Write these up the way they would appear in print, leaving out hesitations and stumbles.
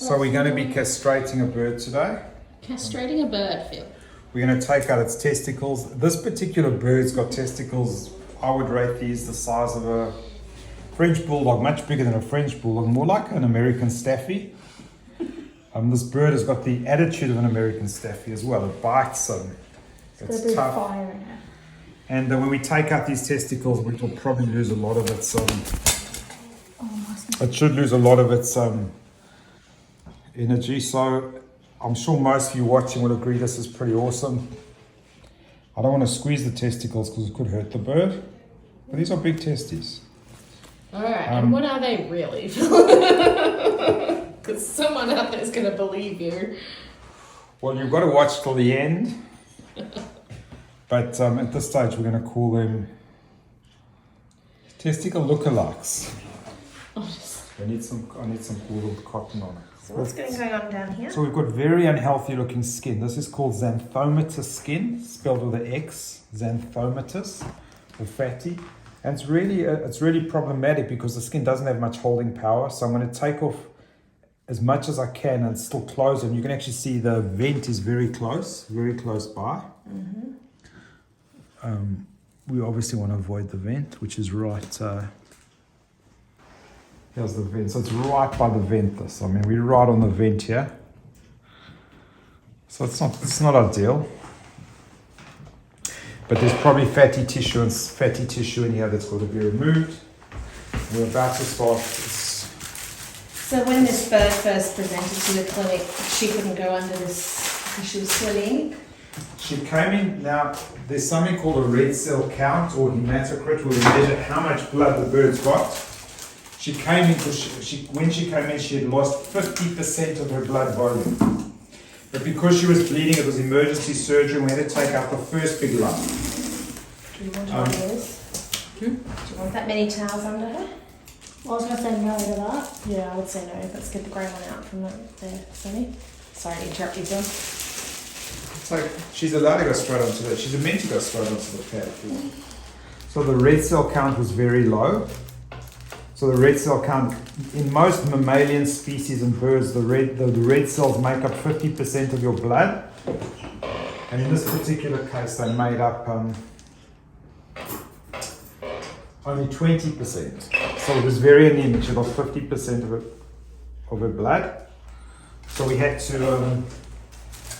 So we're going to be castrating a bird today. Castrating a bird, Phil. We're going to take out its testicles. This particular bird's got testicles, I would rate these the size of a French bulldog, much bigger than a French bulldog, more like an American staffy. This bird has got the attitude of an American staffy as well. It bites them. It's tough. Fire in it. And when we take out these testicles, which will probably lose a lot of its, it should lose a lot of its energy. So I'm sure most of you watching will agree this is pretty awesome. I don't want to squeeze the testicles because it could hurt the bird. But these are big testes. Alright, and what are they really? Because someone out there is going to believe you. Well, you've got to watch till the end. But at this stage, we're going to call them testicle lookalikes. I need some cool cotton on it. So what's going on down here? So we've got very unhealthy looking skin. This is called xanthomatous skin, spelled with an X, xanthomatous, or fatty. And it's really problematic because the skin doesn't have much holding power. So I'm going to take off as much as I can and still close it. And you can actually see the vent is very close by. Mm-hmm. We obviously want to avoid the vent, which is right. Here's the vent. So it's right by the vent. This. I mean, we're right on the vent here. So it's not ideal. But there's probably fatty tissue in here that's got to be removed. We're about to start. So when this bird first presented to the clinic, she couldn't go under this because she was swelling. She came in. Now there's something called a red cell count or hematocrit, where we measure how much blood the bird's got. She came in because when she came in, she had lost 50% of her blood volume. But because she was bleeding, it was emergency surgery, and we had to take out the first big lump. Do you want one of those? Do you want that many towels under her? Well, I was going to say no to that. Yeah, I would say no. Let's get the grey one out from there, Sonny. Sorry to interrupt you, Phil. It's like she's allowed to go straight onto that. She's meant to go straight onto the pad if you want. So the red cell count was very low. So the red cell count, in most mammalian species and birds, the red cells make up 50% of your blood. And in this particular case, they made up only 20%. So it was very anemic. She lost 50% of her blood. So we had to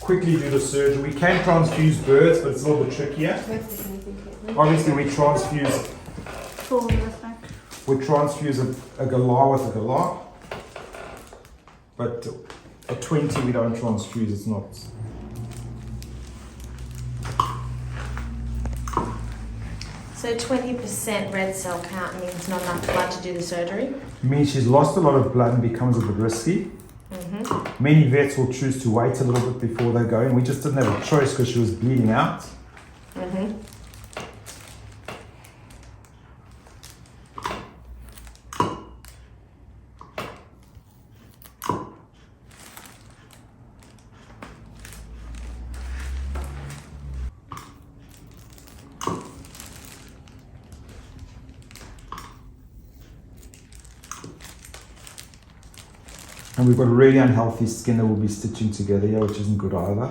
quickly do the surgery. We can transfuse birds, but it's a little bit trickier. Obviously, we transfuse a Galah with a Galah, but a 20 we don't transfuse. It's not. So 20% red cell count means not enough blood to do the surgery? It means she's lost a lot of blood and becomes a bit risky. Mm-hmm. Many vets will choose to wait a little bit before they go in. We just didn't have a choice because she was bleeding out. Mm-hmm. And we've got really unhealthy skin that we'll be stitching together here, which isn't good either.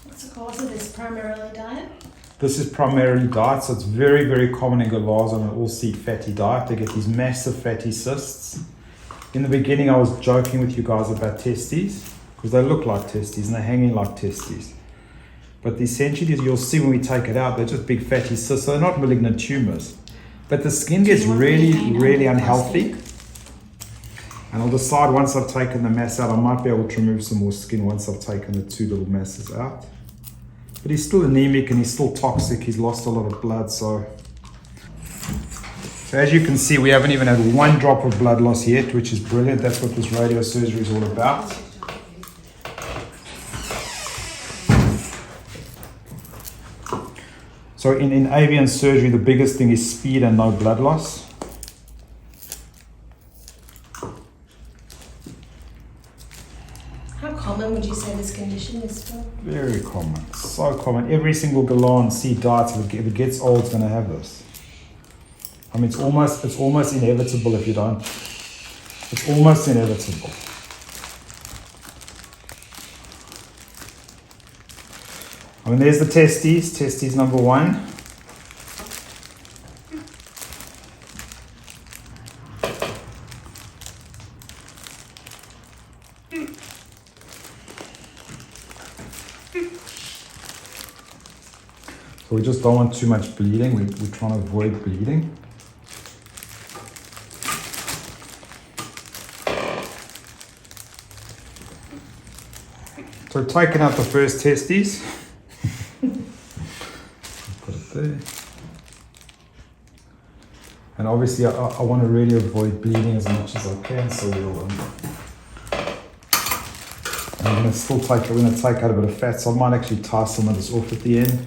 What's the cause of this? Primarily diet? This is primarily diet, so it's very, very common in galahs on an all-seed fatty diet. They get these massive fatty cysts. In the beginning, I was joking with you guys about testes, because they look like testes and they're hanging like testes. But essentially, you'll see when we take it out, they're just big fatty cysts, so they're not malignant tumors. But the skin gets really, really unhealthy. And I'll decide once I've taken the mass out, I might be able to remove some more skin once I've taken the two little masses out. But he's still anemic and he's still toxic. He's lost a lot of blood. So as you can see, we haven't even had one drop of blood loss yet, which is brilliant. That's what this radiosurgery is all about. So in avian surgery, the biggest thing is speed and no blood loss. How common would you say this condition is for? Very common, so common. Every single galah on sea diets, if it gets old, it's going to have this. I mean, it's almost inevitable if you don't. It's almost inevitable. I mean, there's the testes number 1. So we just don't want too much bleeding. We're trying to avoid bleeding. So taking out the first testes. Put it there. And obviously I want to really avoid bleeding as much as I can, so we'll I'm going to still take out a bit of fat, so I might actually tie some of this off at the end.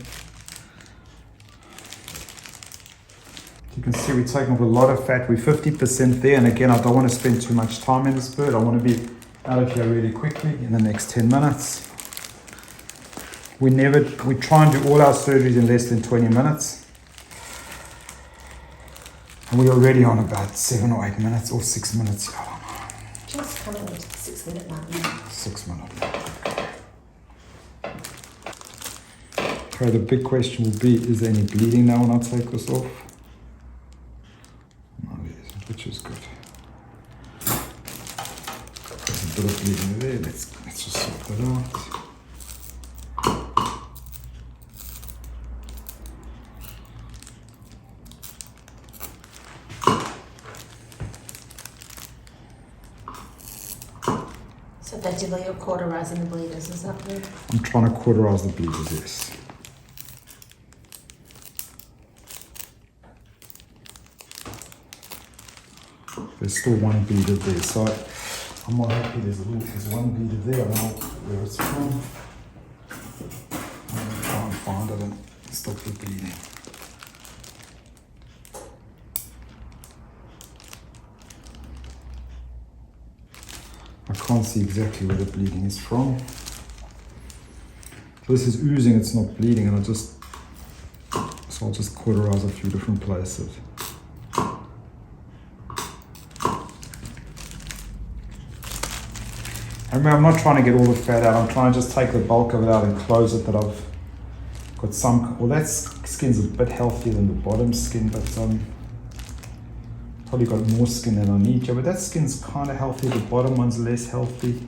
You can see we're taking off a lot of fat. We're 50% there, and again, I don't want to spend too much time in this bird. I want to be out of here really quickly in the next 10 minutes. We try and do all our surgeries in less than 20 minutes. And we're already on about 7 or 8 minutes or 6 minutes. I don't know. Just coming into the 6 minute mark. 6 minutes. Okay, the big question will be, is there any bleeding now when I take this off? No, there isn't, which is good. There's a bit of bleeding there. Let's just sort that out. So effectively you're cauterizing the bleeders, is that right? I'm trying to cauterize the bleeders, yes. There's still one bleeder there, so I'm not happy there's one bleeder there. I don't know where it's from. I'm going to try and find it and stop the bleeding. I can't see exactly where the bleeding is from. So this is oozing, it's not bleeding, and I'll just cauterize a few different places. And remember, I'm not trying to get all the fat out, I'm trying to just take the bulk of it out and close it, that I've got some, well, that skin's a bit healthier than the bottom skin, but probably got more skin than I need. Yeah, but that skin's kind of healthy, the bottom one's less healthy.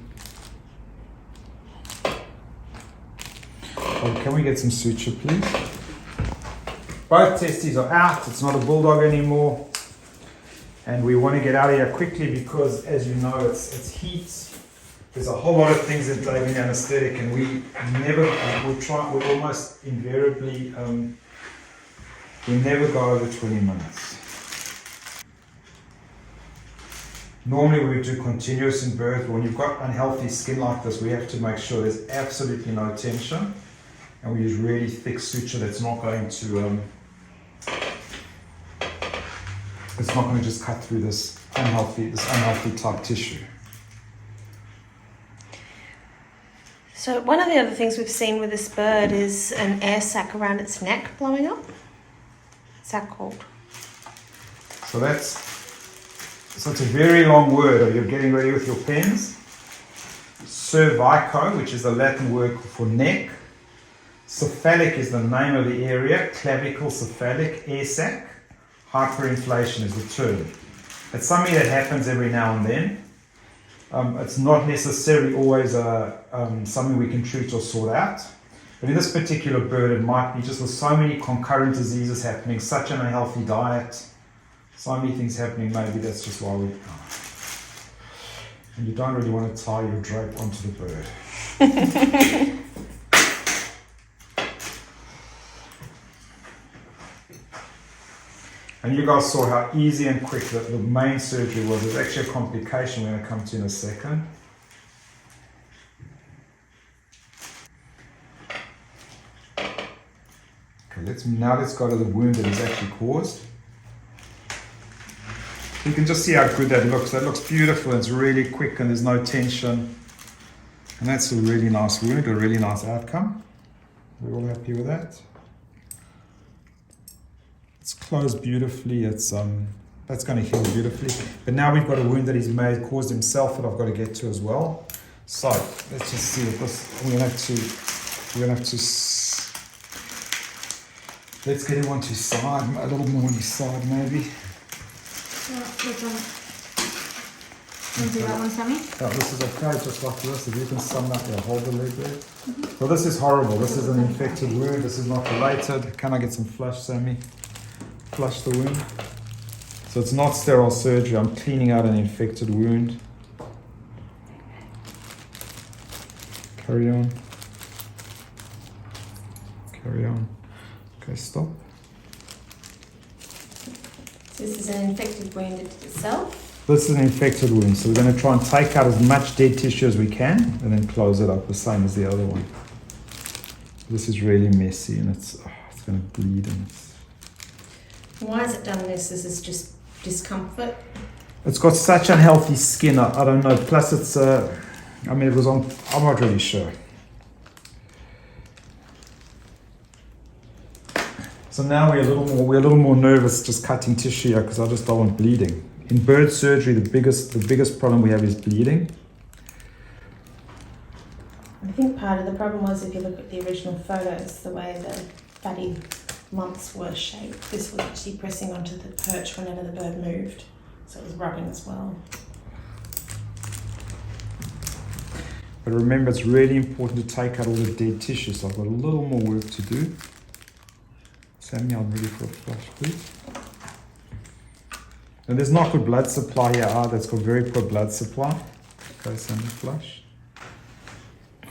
Oh, can we get some suture, please? Both testes are out, it's not a bulldog anymore. And we want to get out of here quickly because, as you know, it's heat. There's a whole lot of things that drive in anesthetic, and we almost invariably, we never go over 20 minutes. Normally we would do continuous in birth, but when you've got unhealthy skin like this, we have to make sure there's absolutely no tension, and we use really thick suture that's not going to, it's not going to just cut through this unhealthy type tissue. So one of the other things we've seen with this bird is an air sac around its neck blowing up. What's that called? So it's a very long word. Are you getting ready with your pens? Cervico, which is the Latin word for neck. Cephalic is the name of the area. Clavicle, cephalic, air sac. Hyperinflation is the term. It's something that happens every now and then. It's not necessarily always something we can treat or sort out. But in this particular bird, it might be just with so many concurrent diseases happening, such an unhealthy diet, so many things happening, maybe that's just why we... And you don't really want to tie your drape onto the bird. And you guys saw how easy and quick the main surgery was. There's actually a complication we're going to come to in a second. Okay, let's go to the wound that is actually caused. You can just see how good that looks. That looks beautiful. It's really quick and there's no tension. And that's a really nice wound, a really nice outcome. We're all happy with that. It's closed beautifully. It's that's going to heal beautifully. But now we've got a wound that he's caused himself that I've got to get to as well. So let's just see if this. We're gonna have to. Let's get him onto his side, a little more on his side maybe. Which one? Want to do that one, Sammy? Oh, this is okay, just like this. If you can sum up, yeah, hold the leg there. Well, this is horrible. This is an infected wound. This is not related. Can I get some flush, Sammy? Flush the wound. So it's not sterile surgery. I'm cleaning out an infected wound. Carry on. Carry on. Okay, stop. So this is an infected wound itself. This is an infected wound, so we're going to try and take out as much dead tissue as we can and then close it up the same as the other one. This is really messy and it's going to bleed. And Why has it done this? Is this just discomfort? it's got such unhealthy skin, I don't know. Plus it's, I mean, it was on, I'm not really sure. So now we're a little more nervous just cutting tissue here because I just don't want bleeding. In bird surgery, the biggest problem we have is bleeding. I think part of the problem was, if you look at the original photos, the way the fatty lumps were shaped. This was actually pressing onto the perch whenever the bird moved, so it was rubbing as well. But remember, it's really important to take out all the dead tissue, so I've got a little more work to do. Sammy, I'm ready for a flush, please. And there's not good blood supply here either. It's got very poor blood supply. Okay, Sammy, flush.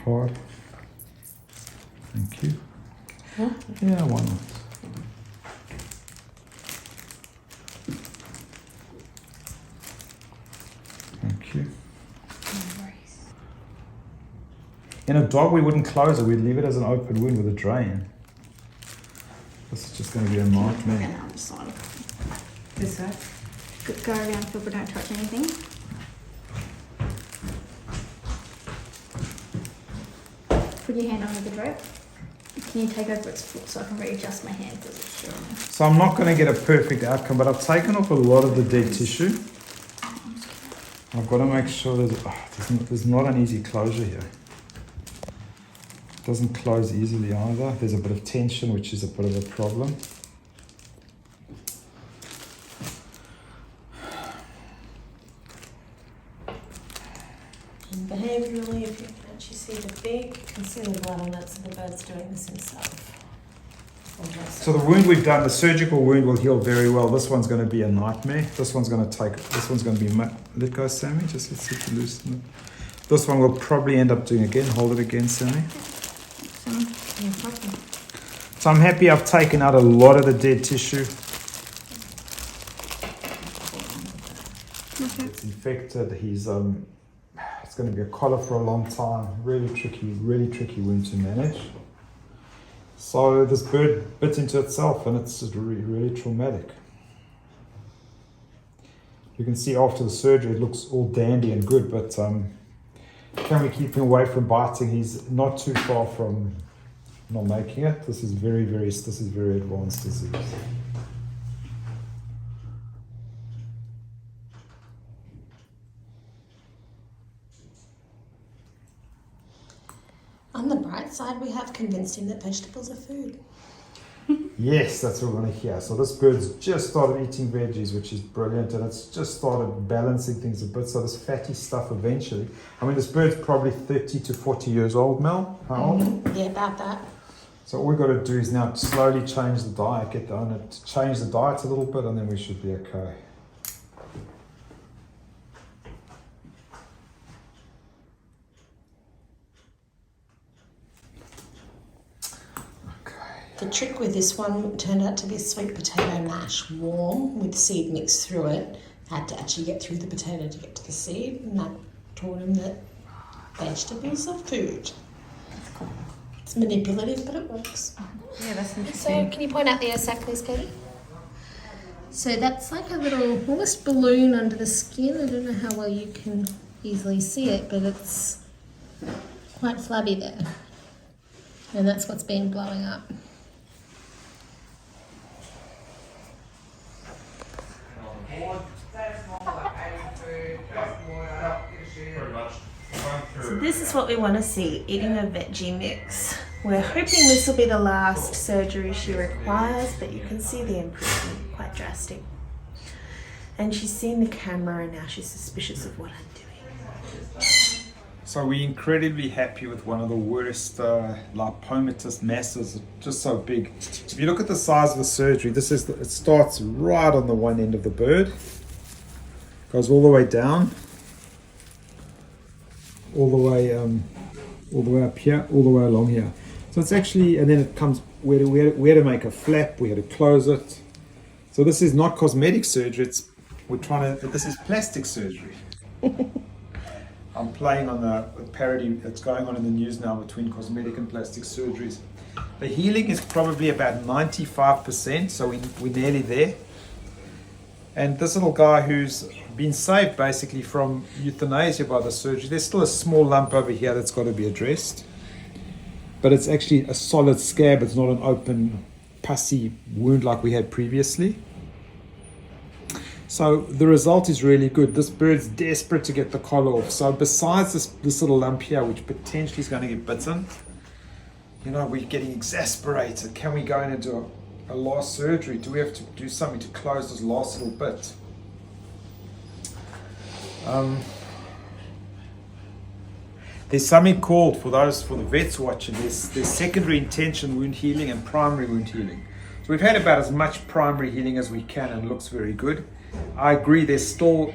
Hard. Thank you. Huh? Yeah, why not? Thank you. No worries. In a dog, we wouldn't close it. We'd leave it as an open wound with a drain. This is just going to be a nightmare. And on the side. This way. Go around, feel, but don't touch anything. Put your hand under the drape. Can you take over its foot so I can readjust my hand because it's showing? So I'm not going to get a perfect outcome, but I've taken off a lot of the dead tissue. I've got to make sure there's not an easy closure here. It doesn't close easily either. There's a bit of tension, which is a bit of a problem. And behaviourally, if you can actually see the beak, you can see the blood on it, so the bird's doing this himself. So the wound we've done, the surgical wound will heal very well. This one's going to be a nightmare. This one's going to be, let go, Sammy, just let's see if you loosen it. This one we'll probably end up doing again. Hold it again, Sammy. No problem. So I'm happy I've taken out a lot of the dead tissue. It's infected. He's it's going to be a collar for a long time. Really tricky wound to manage. So this bird bit into itself and it's just really traumatic. You can see after the surgery it looks all dandy and good, but can we keep him away from biting? He's not too far from not making it. This is very advanced disease. On the bright side, we have convinced him that vegetables are food. Yes, that's what we're going to hear. So this bird's just started eating veggies, which is brilliant, and it's just started balancing things a bit. So this fatty stuff eventually. I mean, this bird's probably 30 to 40 years old, Mel. How old? Yeah, about that. So all we've got to do is now slowly change the diet, get the owner to change the diet a little bit, and then we should be okay. The trick with this one turned out to be sweet potato mash, warm, with seed mixed through it. Had to actually get through the potato to get to the seed, and that taught him that vegetables are food. That's cool. It's manipulative, but it works. Yeah, that's So, interesting. can you point out the air sac, please, Katie? So that's like a little, almost balloon under the skin. I don't know how well you can easily see it, but it's quite flabby there. And that's what's been blowing up. So this is what we want to see, eating a veggie mix. We're hoping this will be the last surgery she requires, but you can see the improvement, quite drastic. And she's seen the camera and now she's suspicious of what I'm doing. So we're incredibly happy with one of the worst lipomatous masses, just so big. If you look at the size of the surgery, it starts right on the one end of the bird, goes all the way down, all the way up here, all the way along here. So it's actually, and then it comes, we had to make a flap, we had to close it. So this is not cosmetic surgery, this is plastic surgery. I'm playing on the parody that's going on in the news now between cosmetic and plastic surgeries. The healing is probably about 95%, so we're nearly there. And this little guy who's been saved basically from euthanasia by the surgery, there's still a small lump over here that's got to be addressed. But it's actually a solid scab, it's not an open, pussy wound like we had previously. So the result is really good. This bird's desperate to get the collar off. So besides this little lump here, which potentially is going to get bitten, you know, we're getting exasperated. Can we go in and do a last surgery? Do we have to do something to close this last little bit? There's something called, for the vets watching, there's secondary intention wound healing and primary wound healing. So we've had about as much primary healing as we can and it looks very good. I agree, there's still,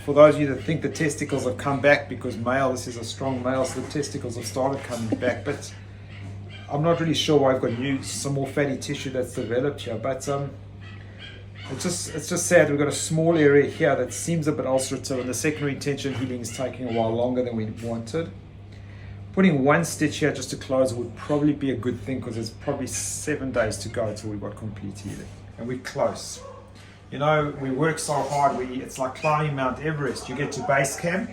for those of you that think the testicles have come back because this is a strong male, so the testicles have started coming back, but I'm not really sure why I've got some more fatty tissue that's developed here, but it's just sad. We've got a small area here that seems a bit ulcerative and the secondary intention healing is taking a while longer than we wanted. Putting one stitch here just to close it would probably be a good thing because there's probably 7 days to go until we've got complete healing. And we're close. You know, we work so hard, it's like climbing Mount Everest. You get to base camp,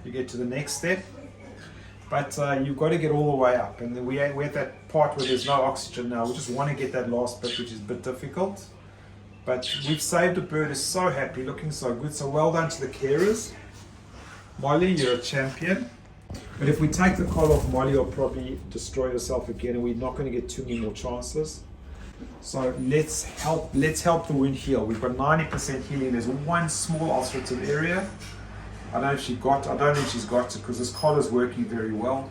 you get to the next step, but you've got to get all the way up. And then we're at that part where there's no oxygen now. We just want to get that last bit, which is a bit difficult. But we've saved a bird, is so happy, looking so good. So well done to the carers. Molly, you're a champion. But if we take the collar off Molly, you'll probably destroy yourself again, and we're not going to get too many more chances. So let's help the wound heal. We've got 90% healing. There's one small ulcerative area. I don't think she's got it because this collar's working very well.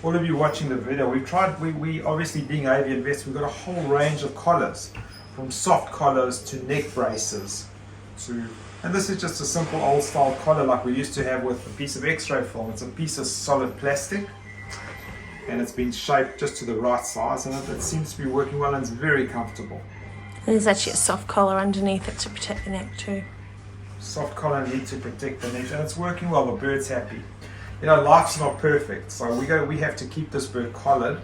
All of you watching the video, we obviously being avian vets, we've got a whole range of collars, from soft collars to neck braces and this is just a simple old style collar like we used to have with a piece of x-ray film. It's a piece of solid plastic and it's been shaped just to the right size and it seems to be working well and it's very comfortable. And there's actually a soft collar underneath it to protect the neck too. Soft collar underneath to protect the neck and it's working well. The bird's happy. You know, life's not perfect, so we have to keep this bird collared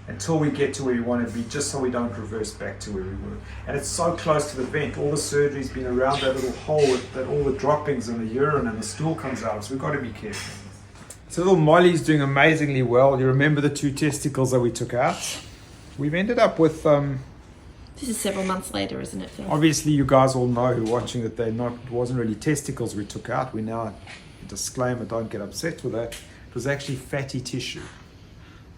until we get to where we want to be, just so we don't reverse back to where we were. And it's so close to the vent. All the surgery's been around that little hole that all the droppings and the urine and the stool comes out, so we've got to be careful. So little Molly's doing amazingly well. You remember the 2 testicles that we took out? We've ended up with... This is several months later, isn't it, Phil? Obviously, you guys all know who are watching that it wasn't really testicles we took out. We now, disclaimer, don't get upset with that. It was actually fatty tissue.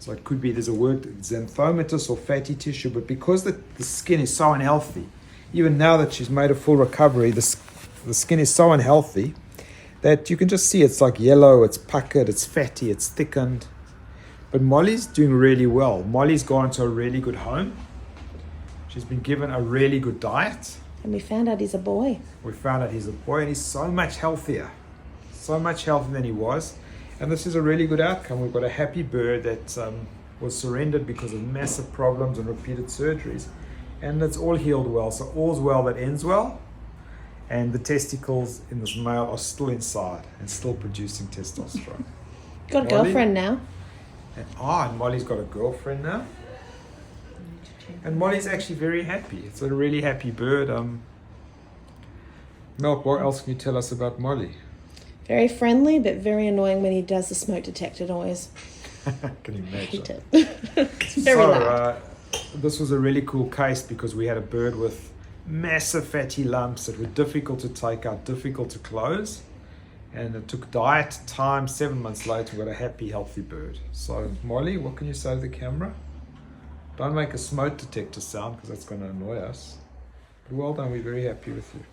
So it could be there's a word, xanthomatous or fatty tissue, but because the skin is so unhealthy, even now that she's made a full recovery, the skin is so unhealthy that you can just see it's like yellow, it's puckered, it's fatty, it's thickened. But Molly's doing really well. Molly's gone to a really good home. She's been given a really good diet. And we found out he's a boy. We found out he's a boy and he's so much healthier than he was. And this is a really good outcome. We've got a happy bird that was surrendered because of massive problems and repeated surgeries. And it's all healed well. So all's well that ends well. And the testicles in this male are still inside and still producing testosterone. Got a girlfriend now. And Molly's got a girlfriend now. And Molly's actually very happy. It's a really happy bird. Milk, what else can you tell us about Molly? Very friendly, but very annoying when he does the smoke detector noise. Can you imagine? Hate it. It's very loud. This was a really cool case because we had a bird with massive fatty lumps that were difficult to take out, difficult to close. And it took diet time. 7 months later, we got a happy, healthy bird. So, Molly, what can you say to the camera? Don't make a smoke detector sound because that's going to annoy us. But well done, we're very happy with you.